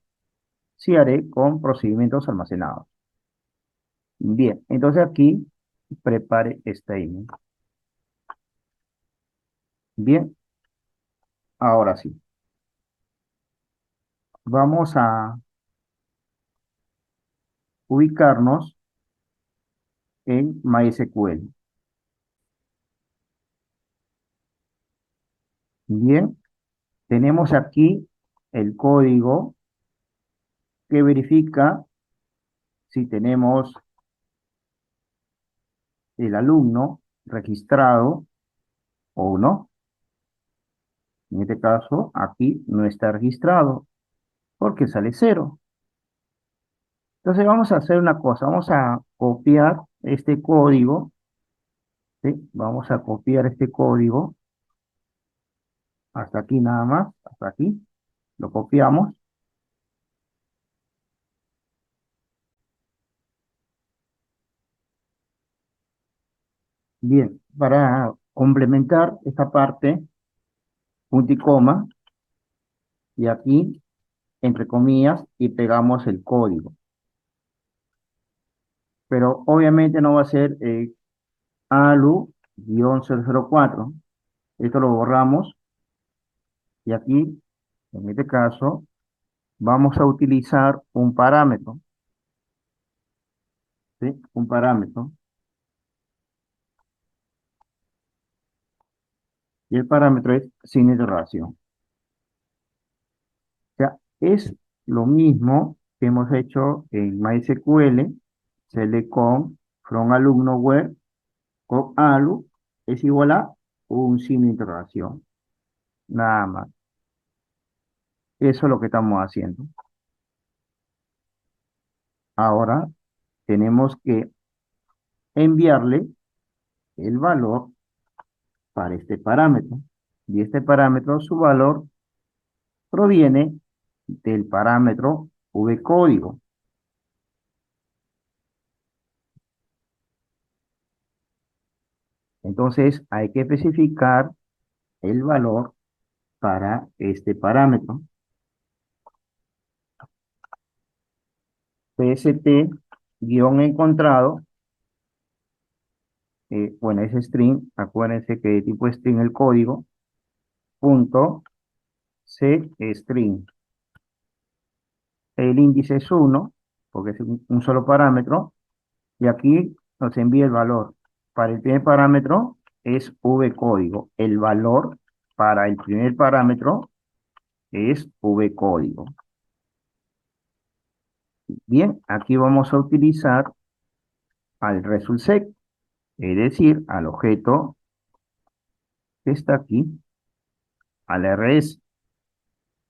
sí haré con procedimientos almacenados. Bien, entonces aquí prepare statement. Bien, ahora sí. Vamos a ubicarnos en MySQL. Bien, tenemos aquí el código que verifica si tenemos el alumno registrado o no. En este caso, aquí no está registrado porque sale cero. Entonces vamos a hacer una cosa, vamos a copiar este código, ¿sí? Vamos a copiar este código hasta aquí nada más, hasta aquí. Lo copiamos. Bien, para complementar esta parte, punto y coma, y aquí, entre comillas, y pegamos el código. Pero obviamente no va a ser ALU-004. Esto lo borramos Y aquí, en este caso, vamos a utilizar un parámetro, ¿sí? Un parámetro. Y el parámetro es sin interrogación. O sea, es lo mismo que hemos hecho en MySQL, select from alumno where con alu es igual a un signo de interrogación. Nada más. Eso es lo que estamos haciendo. Ahora tenemos que enviarle el valor para este parámetro. Y este parámetro, su valor proviene del parámetro vcódigo. Entonces hay que especificar el valor para este parámetro. pst-encontrado, bueno, es string, acuérdense que de tipo string el código, punto cstring. El índice es 1, porque es un solo parámetro, y aquí nos envía el valor. Para el primer parámetro es vcódigo. El valor para el primer parámetro es vcódigo. Bien, aquí vamos a utilizar al resultsec, es decir, al objeto que está aquí, al rs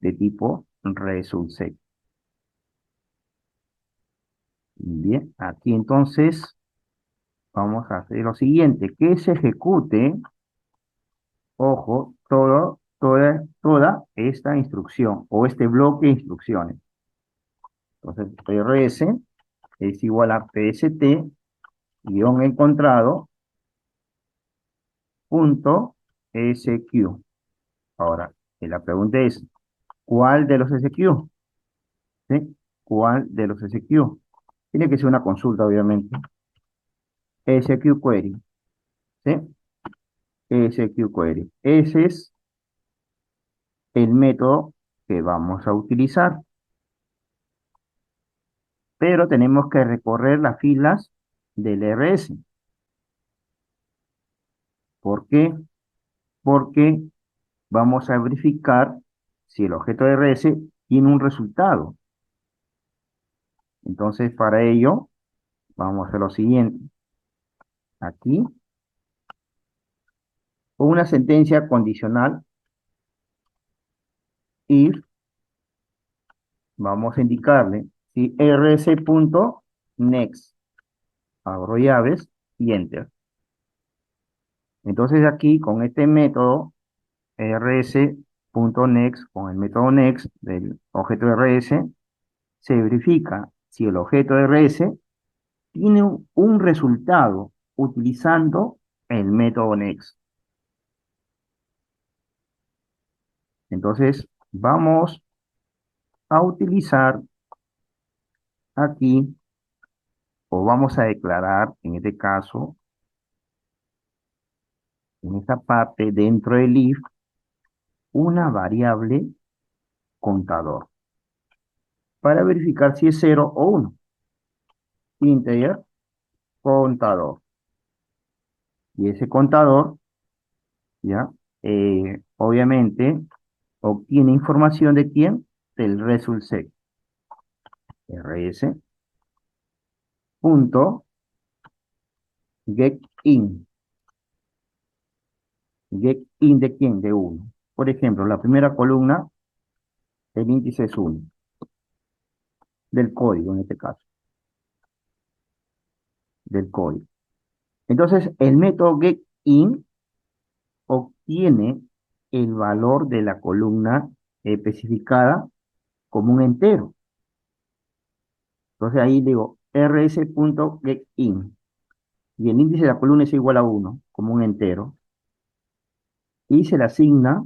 de tipo resultsec. Bien, aquí entonces vamos a hacer lo siguiente, que se ejecute, ojo, toda esta instrucción o este bloque de instrucciones. Entonces, rs es igual a pst-encontrado punto sq. Ahora, la pregunta es, ¿cuál de los SQ? ¿Sí? ¿Cuál de los SQ? Tiene que ser una consulta, obviamente. SQ query. ¿Sí? SQ query. Ese es el método que vamos a utilizar. Pero tenemos que recorrer las filas del RS. ¿Por qué? Porque vamos a verificar si el objeto de RS tiene un resultado. Entonces, para ello, vamos a hacer lo siguiente. Aquí, una sentencia condicional if, vamos a indicarle si rs.next, abro llaves y enter. Entonces aquí, con este método, rs.next, con el método next del objeto de rs, se verifica si el objeto de rs tiene un resultado utilizando el método next. Entonces, vamos a utilizar aquí, o vamos a declarar, en este caso, en esta parte dentro del if, una variable contador para verificar si es 0 o 1. Integer contador. Y ese contador, ya, obviamente, obtiene información de quién, del resultsec. rs punto get in. Get in de quién, de 1. Por ejemplo, la primera columna, el índice es 1, del código en este caso, del código. Entonces, el método getIn obtiene el valor de la columna especificada como un entero. Entonces ahí digo rs.getIn y el índice de la columna es igual a 1 como un entero y se le asigna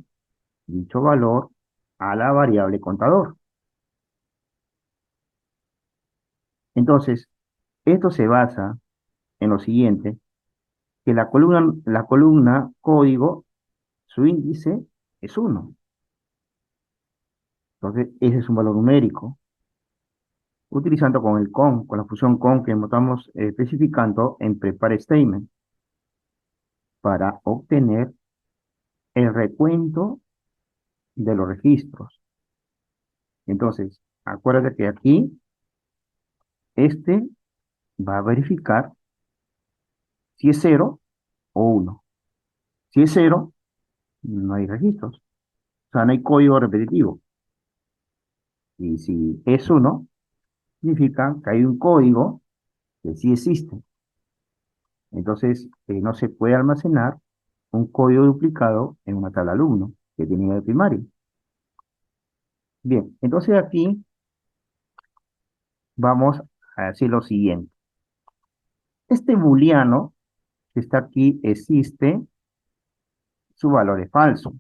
dicho valor a la variable contador. Entonces, esto se basa en lo siguiente, que la columna código, su índice es 1. Entonces, ese es un valor numérico. Utilizando con el con la función con que estamos especificando en prepare statement para obtener el recuento de los registros. Entonces, acuérdate que aquí este va a verificar si es 0 o 1. Si es 0, no hay registros. O sea, no hay código repetitivo. Y si es 1, significa que hay un código que sí existe. Entonces, no se puede almacenar un código duplicado en una tabla alumno que tiene de primario. Bien, entonces aquí vamos a decir lo siguiente. Este booleano que está aquí existe, su valor es falso.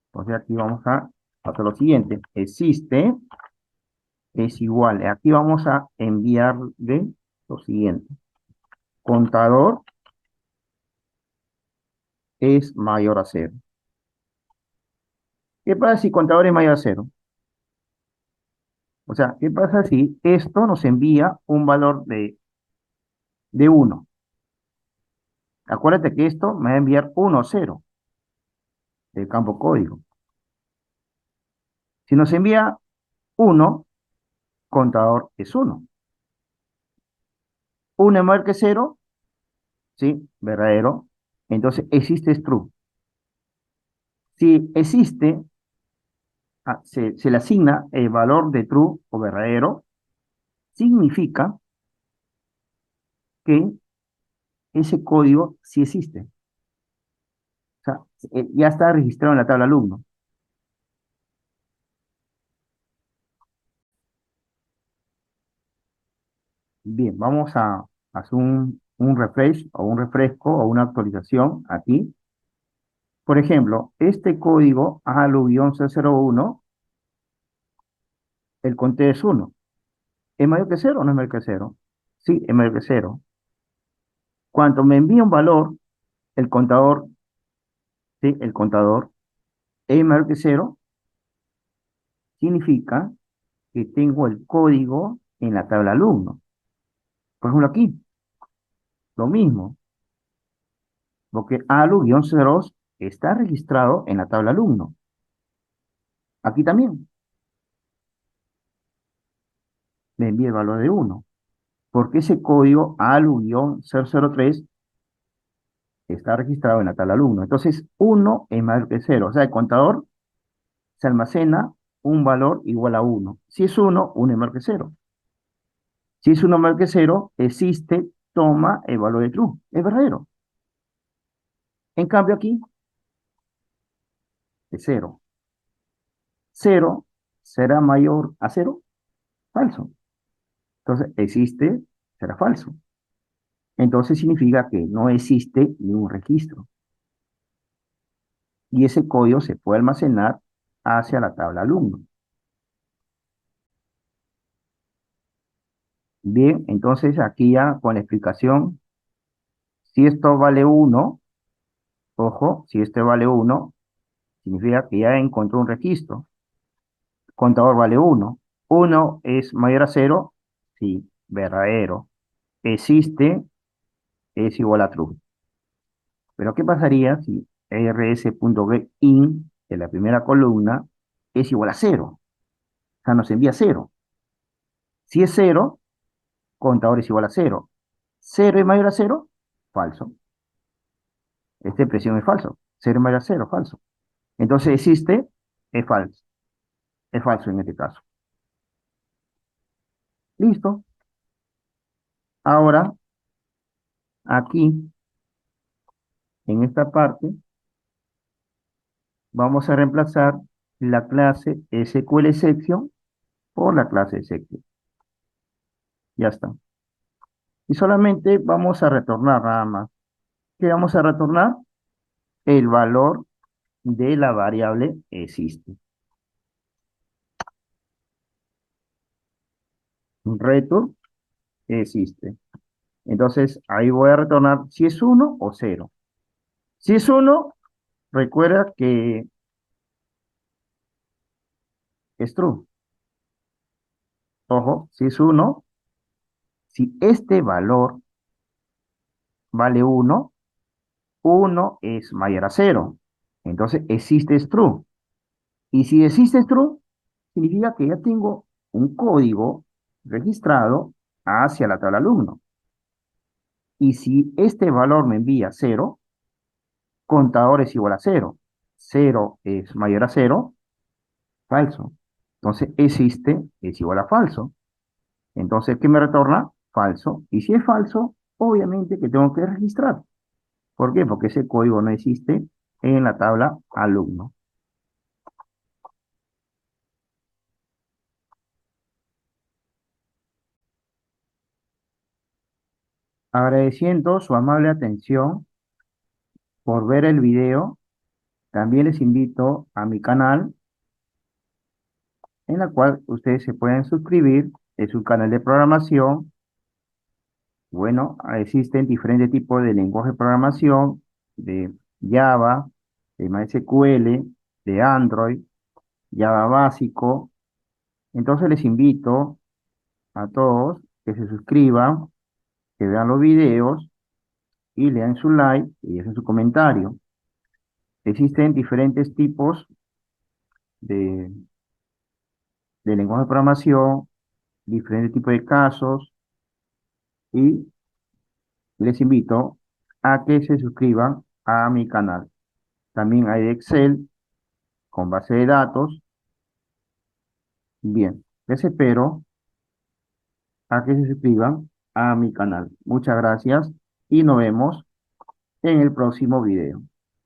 Entonces aquí vamos a hacer lo siguiente. Existe es igual. Aquí vamos a enviarle lo siguiente. Contador es mayor a 0. ¿Qué pasa si contador es mayor a 0? O sea, ¿qué pasa si esto nos envía un valor de 1? Acuérdate que esto me va a enviar 1 o 0 del campo código. Si nos envía 1, contador es 1. 1 es mayor que 0, ¿sí? Verdadero. Entonces existe es true. Si existe, se le asigna el valor de true o verdadero, significa que ese código sí existe. O sea, ya está registrado en la tabla alumno. Bien, vamos a hacer un refresh o un refresco o una actualización aquí. Por ejemplo, este código ALU-C01, el conteo es 1. ¿Es mayor que 0 o no es mayor que 0? Sí, es mayor que 0. Cuando me envía un valor, el contador, sí, el contador es mayor que 0, significa que tengo el código en la tabla alumno. Por ejemplo, aquí, lo mismo, porque ALU-02 está registrado en la tabla alumno. Aquí también me envía el valor de 1, porque ese código ALU-003 está registrado en la tabla alumno. Entonces, 1 es mayor que 0. O sea, el contador se almacena un valor igual a 1. Si es 1, 1 es mayor que 0. Si es 1 mayor que 0, existe, toma el valor de true. Es verdadero. En cambio aquí, es 0. 0 será mayor a 0, falso. Entonces, existe, será falso. Entonces significa que no existe ningún registro. Y ese código se puede almacenar hacia la tabla alumno. Bien, entonces aquí ya con la explicación, si esto vale 1, ojo, si este vale 1, significa que ya encontró un registro. Contador vale 1. 1 es mayor a 0, sí, verdadero. Existe, es igual a true. Pero ¿qué pasaría si rs.getIn de la primera columna es igual a 0? O sea, nos envía 0. Si es 0, contador es igual a 0. 0 es mayor a 0, falso. Esta expresión es falso. 0 es mayor a 0, falso. Entonces existe, es falso. Es falso en este caso. Listo. Ahora, aquí, en esta parte, vamos a reemplazar la clase SQL por la clase section. Ya está. Y solamente vamos a retornar nada más. ¿Qué vamos a retornar? El valor de la variable existe. Return existe. Entonces, ahí voy a retornar si es 1 o 0. Si es 1, recuerda que es true. Ojo, si es uno, si este valor vale uno, uno es mayor a cero. Entonces existe es true. Y si existe es true, significa que ya tengo un código registrado hacia la tabla alumno. Y si este valor me envía cero, contador es igual a cero. Cero es mayor a cero, falso. Entonces existe es igual a falso. Entonces, ¿qué me retorna? Falso. Y si es falso, obviamente que tengo que registrar. ¿Por qué? Porque ese código no existe en la tabla alumno. Agradeciendo su amable atención por ver el video, también les invito a mi canal, en la cual ustedes se pueden suscribir. Es un canal de programación. Bueno, existen diferentes tipos de lenguaje de programación, de Java, de MySQL, de Android, Java básico. Entonces les invito a todos que se suscriban, que vean los videos y lean su like y dejen su comentario. Existen diferentes tipos de, de lenguaje de programación, diferentes tipos de casos y les invito a que se suscriban a mi canal. También hay de Excel con base de datos. Bien, les espero a que se suscriban a mi canal. Muchas gracias y nos vemos en el próximo video.